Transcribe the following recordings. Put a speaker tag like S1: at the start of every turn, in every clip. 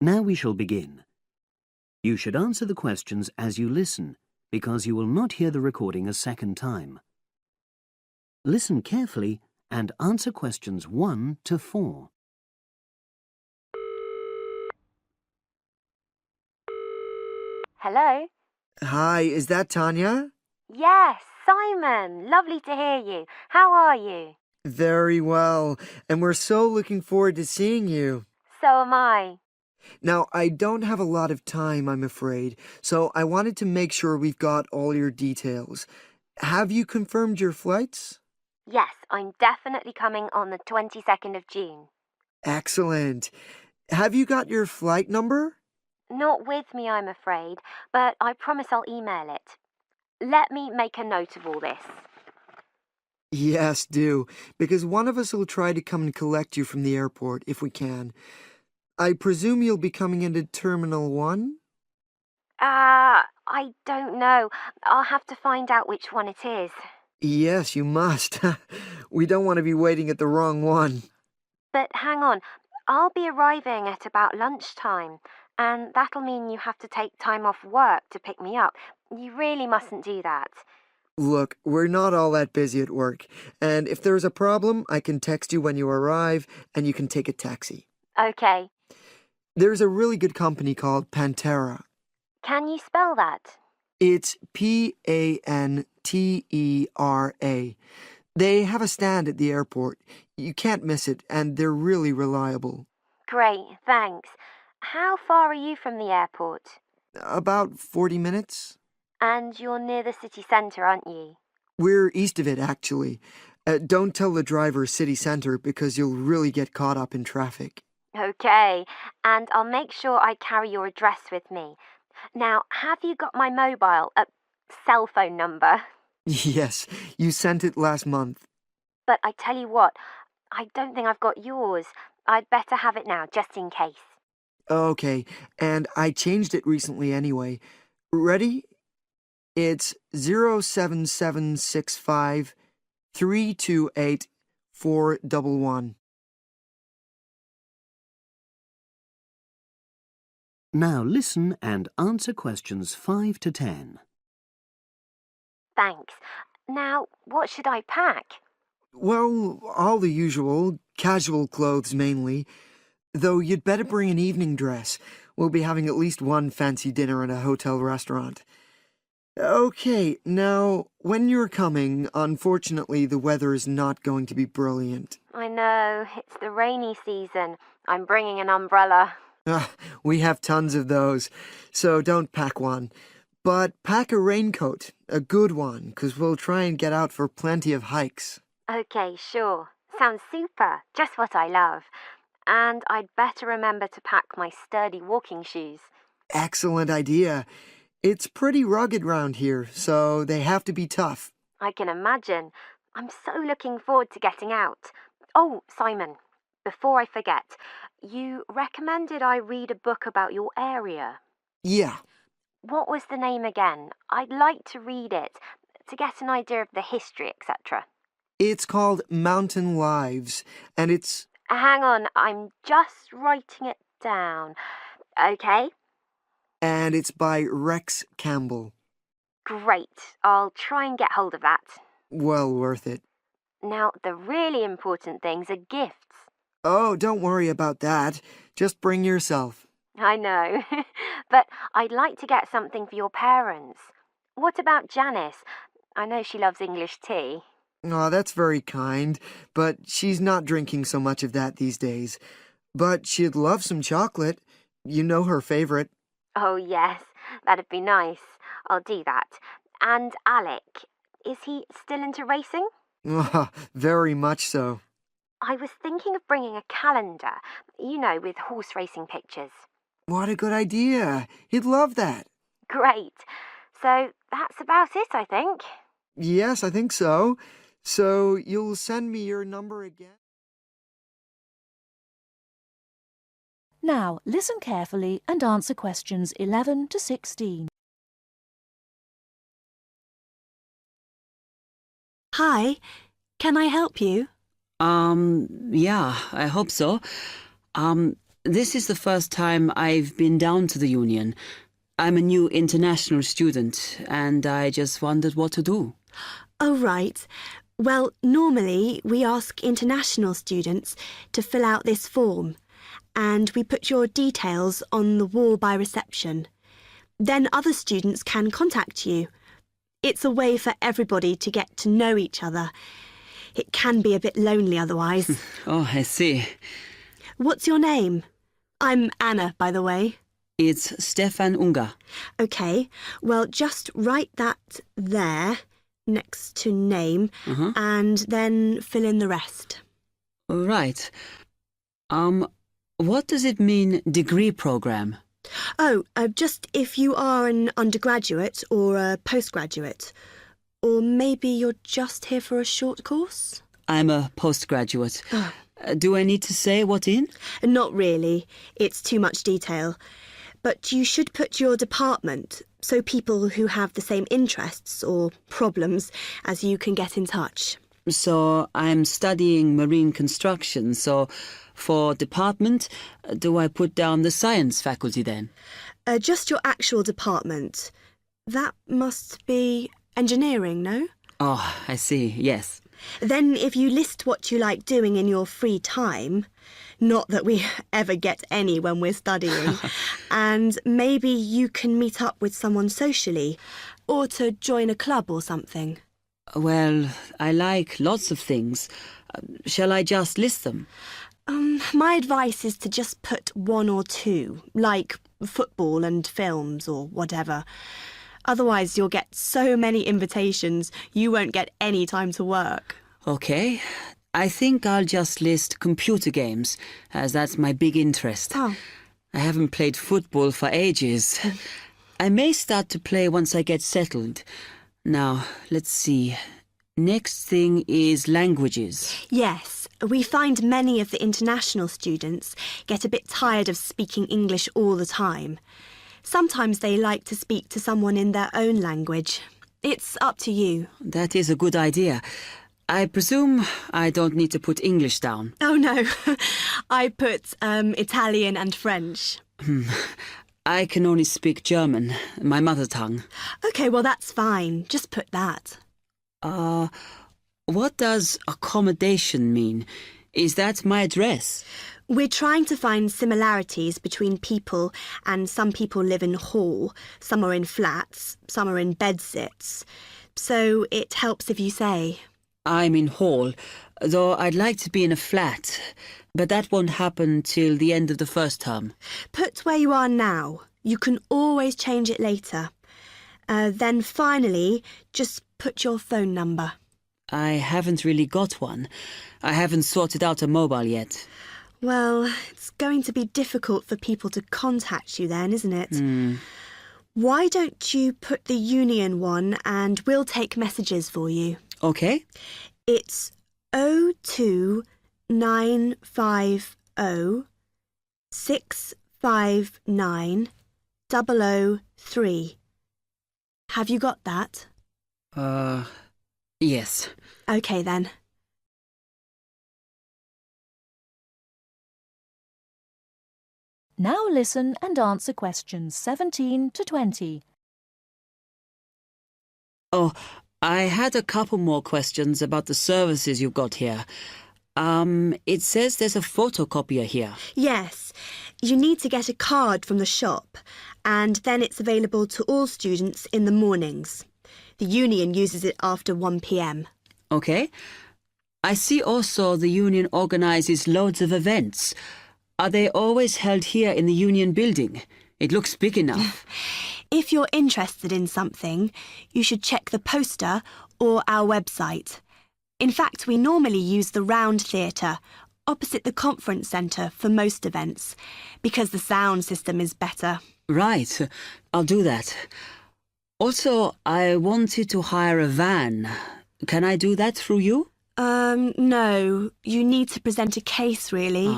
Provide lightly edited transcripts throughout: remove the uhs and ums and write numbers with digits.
S1: Now we shall begin. You should answer the questions as you listen, because you will not hear the recording a second time. Listen carefully and answer questions 1 to 4.
S2: Hello?
S3: Hi, is that Tanya?
S2: Yes, Simon. Lovely to hear you. How are you?
S3: Very well, and we're so looking forward to seeing you.
S2: So am I.
S3: Now, I don't have a lot of time, I'm afraid, so I wanted to make sure we've got all your details. Have you confirmed your flights?
S2: Yes, I'm definitely coming on the 22nd of June.
S3: Excellent. Have you got your flight number?
S2: Not with me, I'm afraid, but I promise I'll email it. Let me make a note of all this.
S3: Yes, do, because one of us will try to come and collect you from the airport if we can. I presume you'll be coming into Terminal 1?
S2: I don't know. I'll have to find out which one it is.
S3: Yes, you must. We don't want to be waiting at the wrong one.
S2: But hang on, I'll be arriving at about lunchtime, and that'll mean you have to take time off work to pick me up. You really mustn't do that.
S3: Look, we're not all that busy at work, and if there's a problem, I can text you when you arrive, and you can take a taxi.
S2: Okay.
S3: There's a really good company called Pantera.
S2: Can you spell that?
S3: It's Pantera. They have a stand at the airport. You can't miss it, and they're really reliable.
S2: Great, thanks. How far are you from the airport?
S3: About 40 minutes.
S2: And you're near the city centre, aren't you?
S3: We're east of it, actually. Don't tell the driver city centre because you'll really get caught up in traffic.
S2: Okay, and I'll make sure I carry your address with me. Now, have you got my mobile, cell phone number?
S3: Yes, you sent it last month.
S2: But I tell you what, I don't think I've got yours. I'd better have it now, just in case.
S3: Okay, and I changed it recently anyway. Ready? It's 07765 328 411.
S1: Now listen and answer questions 5 to 10.
S2: Thanks. Now, what should I pack?
S3: Well, all the usual, casual clothes mainly. Though you'd better bring an evening dress. We'll be having at least one fancy dinner in a hotel restaurant. Okay, now, when you're coming, unfortunately the weather is not going to be brilliant.
S2: I know, it's the rainy season. I'm bringing an umbrella.
S3: We have tons of those, so don't pack one. But pack a raincoat, a good one, 'cause we'll try and get out for plenty of hikes.
S2: Okay, sure. Sounds super. Just what I love. And I'd better remember to pack my sturdy walking shoes.
S3: Excellent idea. It's pretty rugged round here, so they have to be tough.
S2: I can imagine. I'm so looking forward to getting out. Oh, Simon, before I forget, you recommended I read a book about your area.
S3: Yeah,
S2: What was the name again? I'd like to read it to get an idea of the history, etc.
S3: it's called Mountain Lives, and it's...
S2: Hang on, I'm just writing it down. Okay,
S3: And it's by Rex Campbell.
S2: great. I'll try and get hold of that.
S3: Well worth it.
S2: Now, the really important things are gifts.
S3: Oh, don't worry about that. Just bring yourself.
S2: I know, but I'd like to get something for your parents. What about Janice? I know she loves English tea.
S3: Oh, that's very kind, but she's not drinking so much of that these days. But she'd love some chocolate. You know her favorite.
S2: Oh, yes, that'd be nice. I'll do that. And Alec, is he still into racing?
S3: Very much so.
S2: I was thinking of bringing a calendar, with horse racing pictures.
S3: What a good idea. He'd love that.
S2: Great. So that's about it, I think.
S3: Yes, I think so. So you'll send me your number again?
S4: Now, listen carefully and answer questions 11 to 16.
S5: Hi, can I help you?
S6: Yeah, I hope so.
S5: This is the first time I've been down to the union. I'm a new international student, and I just wondered what to do.
S6: Oh, right. Well, normally we ask international students to fill out this form, and we put your details on the wall by reception. Then other students can contact you. It's a way for everybody to get to know each other. It can be a bit lonely otherwise.
S5: Oh, I see.
S6: What's your name? I'm Anna, by the way.
S5: It's Stefan Unger.
S6: OK, well, just write that there, next to name, and then fill in the rest.
S5: Right. What does it mean, degree program?
S6: Oh, just if you are an undergraduate or a postgraduate. Or maybe you're just here for a short course?
S5: I'm a postgraduate.
S6: Oh.
S5: Do I need to say what in?
S6: Not really. It's too much detail. But you should put your department, so people who have the same interests or problems as you can get in touch.
S5: So I'm studying marine construction, so for department, do I put down the science faculty then?
S6: Just your actual department. That must be engineering, no?
S5: Oh, I see, yes.
S6: Then if you list what you like doing in your free time, not that we ever get any when we're studying, and maybe you can meet up with someone socially, or to join a club or something.
S5: Well, I like lots of things. Shall I just list them?
S6: My advice is to just put one or two, like football and films or whatever. Otherwise, you'll get so many invitations, you won't get any time to work.
S5: OK. I think I'll just list computer games, as that's my big interest.
S6: Oh.
S5: I haven't played football for ages. I may start to play once I get settled. Now, let's see. Next thing is languages.
S6: Yes, we find many of the international students get a bit tired of speaking English all the time. Sometimes they like to speak to someone in their own language. It's up to you.
S5: That is a good idea. I presume I don't need to put English down.
S6: Oh, no. I put Italian and French.
S5: I can only speak German, my mother tongue.
S6: OK, well, that's fine. Just put that.
S5: What does accommodation mean? Is that my address?
S6: We're trying to find similarities between people, and some people live in hall, some are in flats, some are in bedsits. So it helps if you say.
S5: I'm in hall, though I'd like to be in a flat, but that won't happen till the end of the first term.
S6: Put where you are now. You can always change it later. Then finally, just put your phone number.
S5: I haven't really got one. I haven't sorted out a mobile yet.
S6: Well, it's going to be difficult for people to contact you then, isn't it? Why don't you put the union one and we'll take messages for you?
S5: OK.
S6: It's 02950 659 003. Have you got that?
S5: Yes.
S6: OK then.
S4: Now listen and answer questions 17 to 20.
S5: Oh, I had a couple more questions about the services you've got here. It says there's a photocopier here.
S6: Yes, you need to get a card from the shop, and then it's available to all students in the mornings. The union uses it after 1 p.m.
S5: OK. I see also the union organises loads of events. Are they always held here in the union building? It looks big enough.
S6: If you're interested in something, you should check the poster or our website. In fact, we normally use the Round Theatre, opposite the conference centre for most events, because the sound system is better.
S5: Right, I'll do that. Also, I wanted to hire a van. Can I do that through you?
S6: No. You need to present a case, really.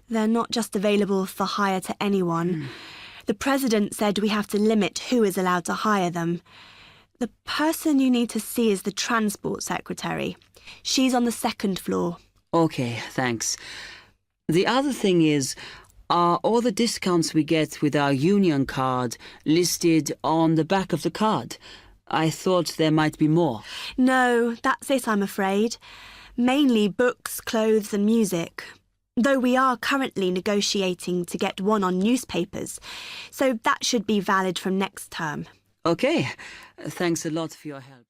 S6: They're not just available for hire to anyone. The president said we have to limit who is allowed to hire them. The person you need to see is the transport secretary. She's on the second floor.
S5: OK, thanks. The other thing is, Are all the discounts we get with our union card listed on the back of the card? I thought there might be more.
S6: No, that's it, I'm afraid. Mainly books, clothes and music. Though we are currently negotiating to get one on newspapers, so that should be valid from next term.
S5: Okay, thanks a lot for your help.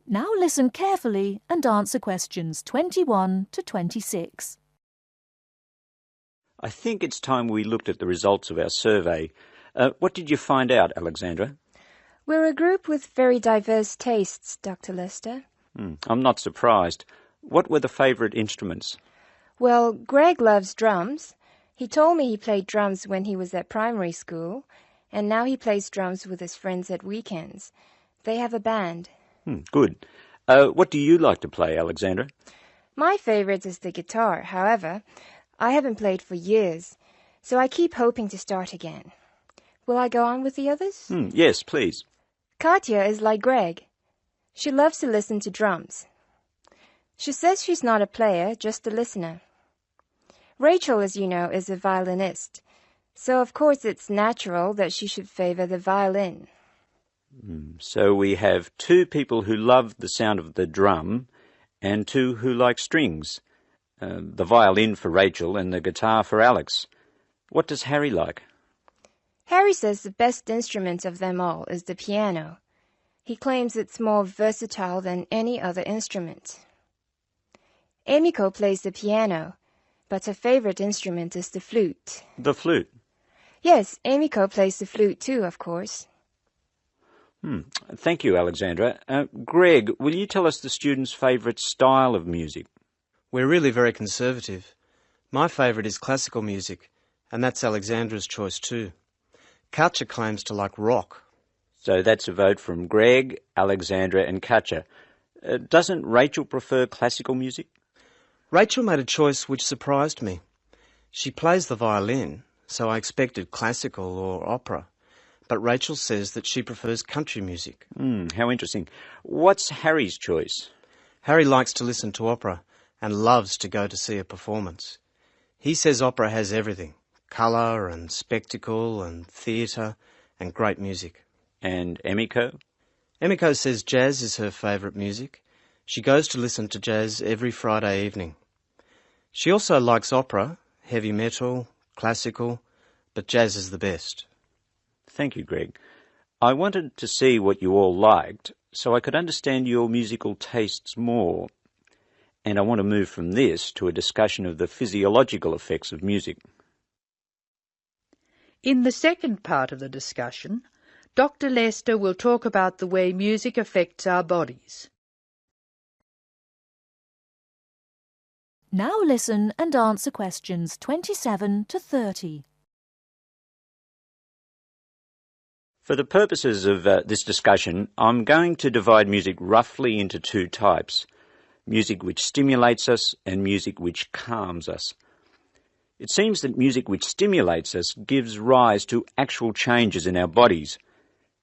S4: Now listen carefully and answer questions 21 to 26.
S7: I think it's time we looked at the results of our survey. What did you find out, Alexandra?
S8: We're a group with very diverse tastes, Dr. Lester.
S7: I'm not surprised. What were the favourite instruments?
S8: Well, Greg loves drums. He told me he played drums when he was at primary school, and now he plays drums with his friends at weekends. They have a band.
S7: Good. What do you like to play, Alexandra?
S8: My favourite is the guitar. However, I haven't played for years, so I keep hoping to start again. Will I go on with the others?
S7: Yes, please.
S8: Katya is like Greg. She loves to listen to drums. She says she's not a player, just a listener. Rachel, as you know, is a violinist, so of course it's natural that she should favour the violin.
S7: So we have two people who love the sound of the drum and two who like strings. The violin for Rachel and the guitar for Alex. What does Harry like?
S8: Harry says the best instrument of them all is the piano. He claims it's more versatile than any other instrument. Emiko plays the piano, but her favourite instrument is the flute.
S7: The flute?
S8: Yes, Emiko plays the flute too, of course.
S7: Thank you, Alexandra. Greg, will you tell us the students' favourite style of music?
S9: We're really very conservative. My favourite is classical music, and that's Alexandra's choice too. Katja claims to like rock.
S7: So that's a vote from Greg, Alexandra and Katja. Doesn't Rachel prefer classical music?
S9: Rachel made a choice which surprised me. She plays the violin, so I expected classical or opera. But Rachel says that she prefers country music.
S7: How interesting. What's Harry's choice?
S9: Harry likes to listen to opera and loves to go to see a performance. He says opera has everything, colour and spectacle and theatre and great music.
S7: And Emiko?
S9: Emiko says jazz is her favourite music. She goes to listen to jazz every Friday evening. She also likes opera, heavy metal, classical, but jazz is the best.
S7: Thank you, Greg. I wanted to see what you all liked so I could understand your musical tastes more. And I want to move from this to a discussion of the physiological effects of music.
S10: In the second part of the discussion, Dr. Lester will talk about the way music affects our bodies.
S4: Now listen and answer questions 27 to 30.
S7: For the purposes of this discussion, I'm going to divide music roughly into two types: music which stimulates us and music which calms us. It seems that music which stimulates us gives rise to actual changes in our bodies.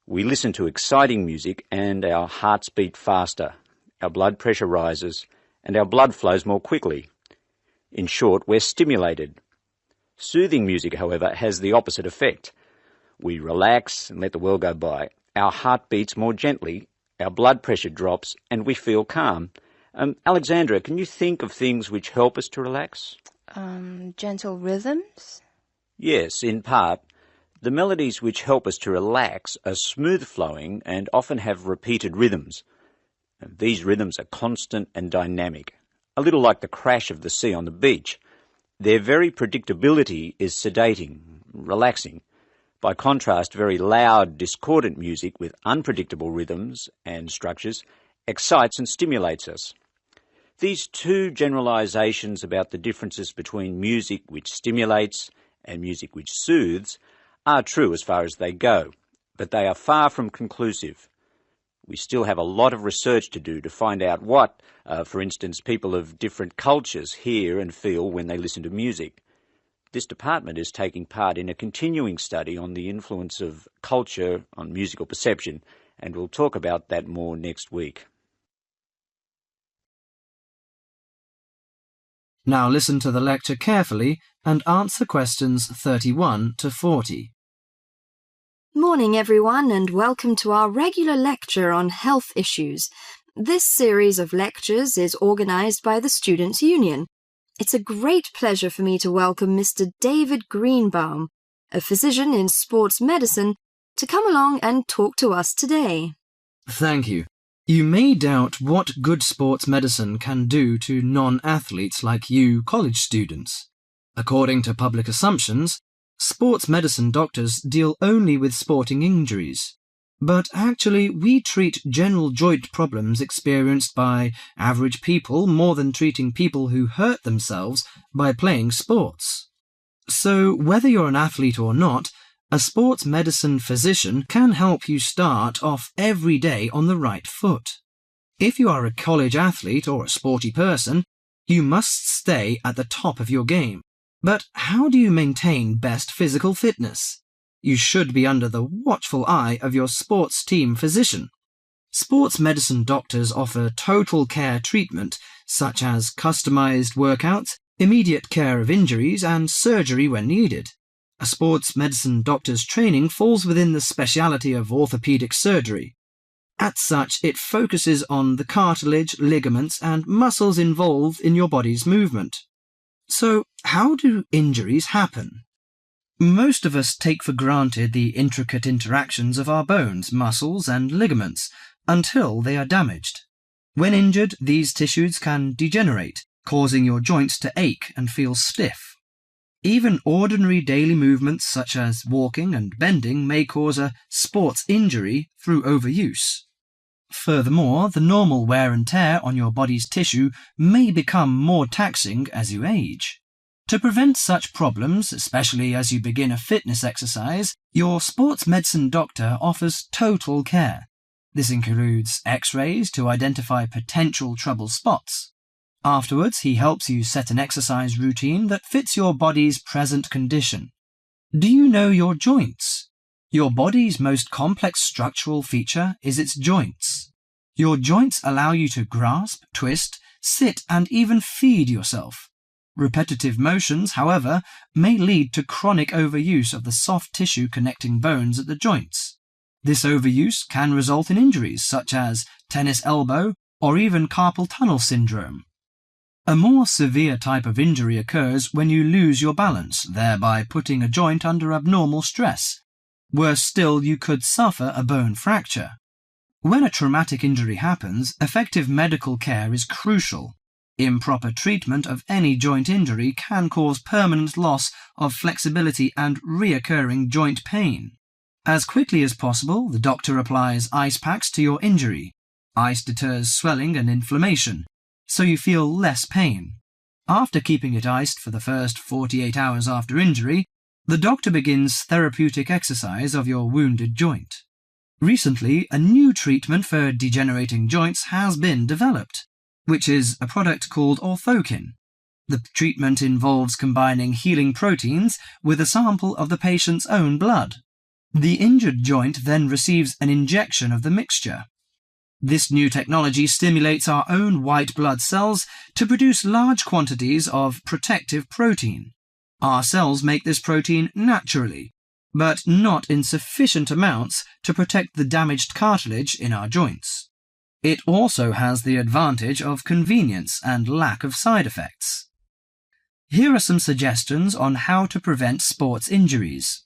S7: We listen to exciting music and our hearts beat faster, our blood pressure rises, and our blood flows more quickly. In short, we're stimulated. Soothing music, however, has the opposite effect. We relax and let the world go by. Our heart beats more gently, our blood pressure drops, and we feel calm. Alexandra, can you think of things which help us to relax?
S8: Gentle rhythms?
S7: Yes, in part. The melodies which help us to relax are smooth-flowing and often have repeated rhythms. These rhythms are constant and dynamic, a little like the crash of the sea on the beach. Their very predictability is sedating, relaxing. By contrast, very loud, discordant music with unpredictable rhythms and structures excites and stimulates us. These two generalizations about the differences between music which stimulates and music which soothes are true as far as they go, but they are far from conclusive. We still have a lot of research to do to find out what, for instance, people of different cultures hear and feel when they listen to music. This department is taking part in a continuing study on the influence of culture on musical perception, and we'll talk about that more next week.
S11: Now listen to the lecture carefully and answer questions 31 to 40.
S12: Morning everyone, and welcome to our regular lecture on health issues. This series of lectures is organised by the Students' Union. It's a great pleasure for me to welcome Mr. David Greenbaum, a physician in sports medicine, to come along and talk to us today.
S11: Thank you. You may doubt what good sports medicine can do to non-athletes like you college students. According to public assumptions, sports medicine doctors deal only with sporting injuries. But actually, we treat general joint problems experienced by average people more than treating people who hurt themselves by playing sports. So, whether you're an athlete or not, a sports medicine physician can help you start off every day on the right foot. If you are a college athlete or a sporty person, you must stay at the top of your game. But how do you maintain best physical fitness? You should be under the watchful eye of your sports team physician. Sports medicine doctors offer total care treatment, such as customized workouts, immediate care of injuries, and surgery when needed. A sports medicine doctor's training falls within the specialty of orthopedic surgery. As such, it focuses on the cartilage, ligaments, and muscles involved in your body's movement. So, how do injuries happen? Most of us take for granted the intricate interactions of our bones, muscles, and ligaments until they are damaged. When injured, these tissues can degenerate, causing your joints to ache and feel stiff. Even ordinary daily movements such as walking and bending may cause a sports injury through overuse. Furthermore, the normal wear and tear on your body's tissue may become more taxing as you age. To prevent such problems, especially as you begin a fitness exercise, your sports medicine doctor offers total care. This includes X-rays to identify potential trouble spots. Afterwards, he helps you set an exercise routine that fits your body's present condition. Do you know your joints? Your body's most complex structural feature is its joints. Your joints allow you to grasp, twist, sit, and even feed yourself. Repetitive motions, however, may lead to chronic overuse of the soft tissue connecting bones at the joints. This overuse can result in injuries such as tennis elbow or even carpal tunnel syndrome. A more severe type of injury occurs when you lose your balance, thereby putting a joint under abnormal stress. Worse still, you could suffer a bone fracture. When a traumatic injury happens, effective medical care is crucial. Improper treatment of any joint injury can cause permanent loss of flexibility and reoccurring joint pain. As quickly as possible, the doctor applies ice packs to your injury. Ice deters swelling and inflammation, so you feel less pain. After keeping it iced for the first 48 hours after injury, the doctor begins therapeutic exercise of your wounded joint. Recently, a new treatment for degenerating joints has been developed, which is a product called orthokin. The treatment involves combining healing proteins with a sample of the patient's own blood. The injured joint then receives an injection of the mixture. This new technology stimulates our own white blood cells to produce large quantities of protective protein. Our cells make this protein naturally, but not in sufficient amounts to protect the damaged cartilage in our joints. It also has the advantage of convenience and lack of side effects. Here are some suggestions on how to prevent sports injuries.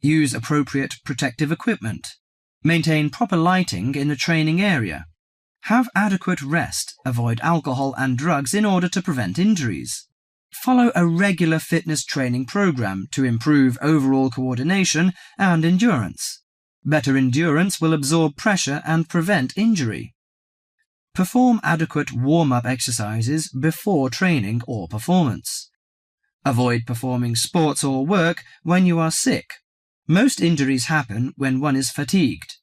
S11: Use appropriate protective equipment. Maintain proper lighting in the training area. Have adequate rest. Avoid alcohol and drugs in order to prevent injuries. Follow a regular fitness training program to improve overall coordination and endurance. Better endurance will absorb pressure and prevent injury. Perform adequate warm-up exercises before training or performance. Avoid performing sports or work when you are sick. Most injuries happen when one is fatigued.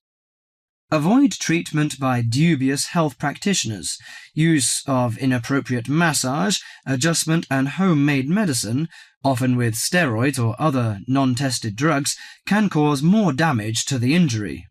S11: Avoid treatment by dubious health practitioners. Use of inappropriate massage, adjustment and homemade medicine, often with steroids or other non-tested drugs, can cause more damage to the injury.